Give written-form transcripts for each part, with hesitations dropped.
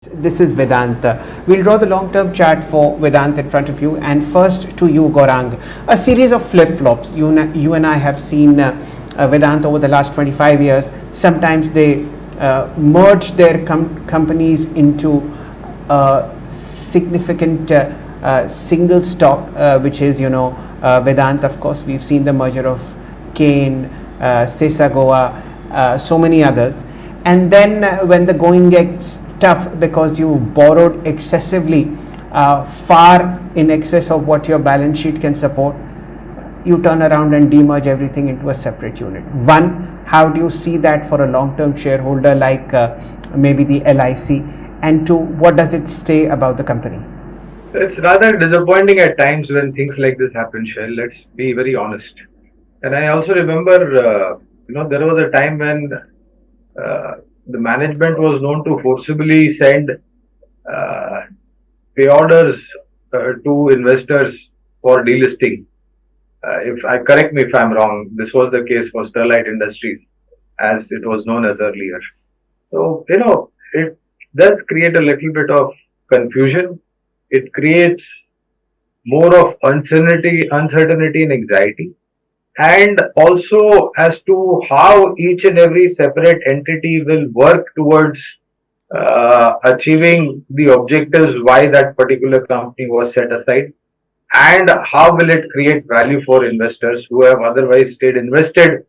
This is Vedanta. We'll draw the long-term chart for Vedanta in front of you. And first to you, Gaurang. A series of flip-flops. You and I have seen Vedanta over the last 25 years. Sometimes they merge their companies into a significant single stock, which is, Vedanta. Of course, we've seen the merger of Kane, Sesagoa, so many others. And then when the going gets tough because you've borrowed excessively, far in excess of what your balance sheet can support, you turn around and demerge everything into a separate unit. One, how do you see that for a long-term shareholder like maybe the LIC? And two, what does it say about the company? It's rather disappointing at times when things like this happen, Shell. Let's be very honest. And I also remember, there was a time when the management was known to forcibly send pay orders to investors for delisting. Correct me if I'm wrong, this was the case for Sterlite Industries, as it was known as earlier. So, it does create a little bit of confusion. It creates more of uncertainty and anxiety. And also as to how each and every separate entity will work towards achieving the objectives why that particular company was set aside, and how will it create value for investors who have otherwise stayed invested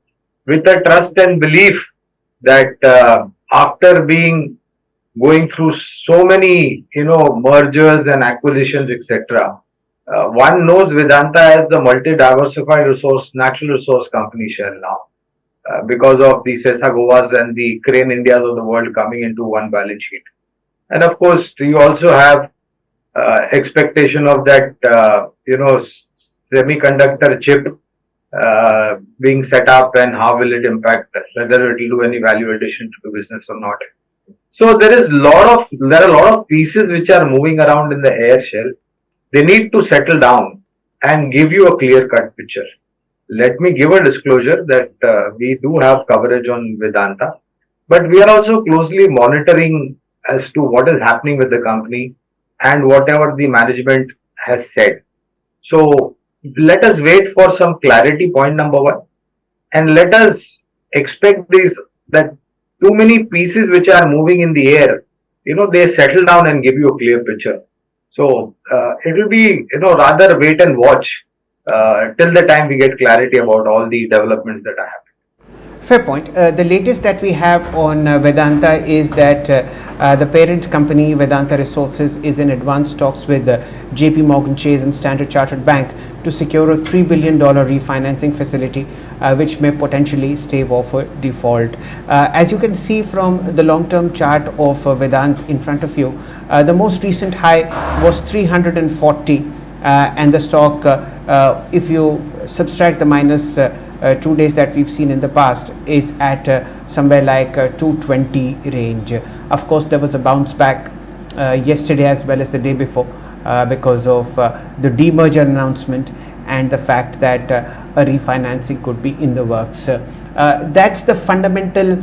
with a trust and belief that after going through so many mergers and acquisitions, etc., one knows Vedanta as the multi-diversified natural resource company shell now, because of the Sesagoas and the Crane Indias of the world coming into one balance sheet. And of course, you also have expectation of that, semiconductor chip being set up, and how will it impact, whether it will do any value addition to the business or not. So there are a lot of pieces which are moving around in the air, Shell. They need to settle down and give you a clear-cut picture. Let me give a disclosure that we do have coverage on Vedanta, but we are also closely monitoring as to what is happening with the company and whatever the management has said. So let us wait for some clarity, point number one, and let us expect that too many pieces which are moving in the air, they settle down and give you a clear picture. So it will be, rather wait and watch till the time we get clarity about all the developments that are happening. Fair point. The latest that we have on Vedanta is that the parent company, Vedanta Resources, is in advanced talks with JP Morgan Chase and Standard Chartered Bank to secure a $3 billion refinancing facility, which may potentially stave off a default. As you can see from the long-term chart of Vedanta in front of you, the most recent high was 340, and the stock, if you subtract the minus 2 days that we've seen in the past, is at somewhere like 220 range. Of course, there was a bounce back yesterday as well as the day before because of the demerger announcement and the fact that a refinancing could be in the works. That's the fundamental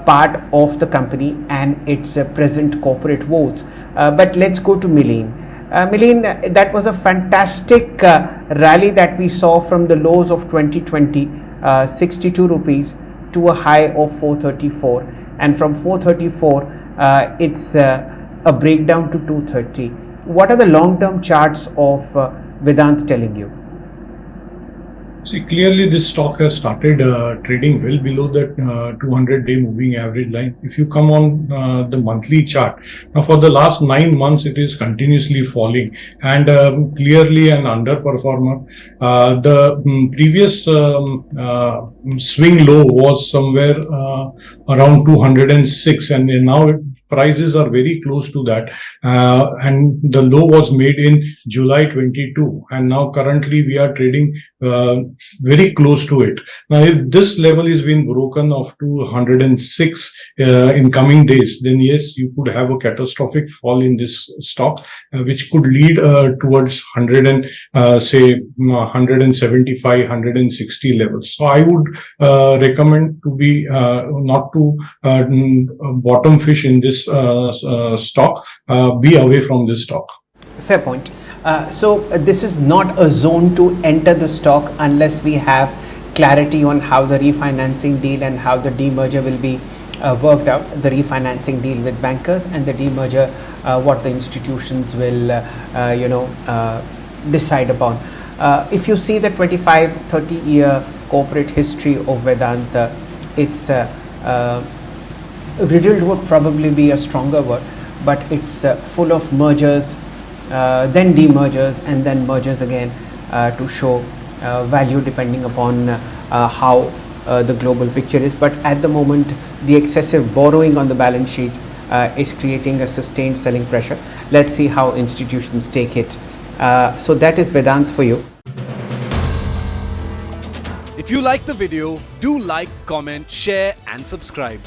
part of the company and its present corporate woes. But let's go to Mileen. Mileen, that was a fantastic rally that we saw from the lows of 2020, 62 rupees to a high of 434, and from 434 it's a breakdown to 230. What are the long-term charts of Vedanta telling you? See, clearly this stock has started trading well below that 200-day moving average line. If you come on the monthly chart, now for the last 9 months it is continuously falling and clearly an underperformer. The previous swing low was somewhere around 206, and now prices are very close to that, and the low was made in July 22, and now currently we are trading very close to it. Now if this level is being broken of 206 in coming days, then yes, you could have a catastrophic fall in this stock, which could lead towards 175, 160 levels. So I would recommend to be not to bottom fish in this this stock, be away from this stock. Fair point. So this is not a zone to enter the stock unless we have clarity on how the refinancing deal and how the demerger will be worked out. The refinancing deal with bankers and the demerger, what the institutions will, decide upon. If you see the 25-30 year corporate history of Vedanta, it's riddled would probably be a stronger word, but it's full of mergers, then demergers, and then mergers again to show value depending upon how the global picture is. But at the moment, the excessive borrowing on the balance sheet is creating a sustained selling pressure. Let's see how institutions take it. So that is Vedanta for you. If you like the video, do like, comment, share and subscribe.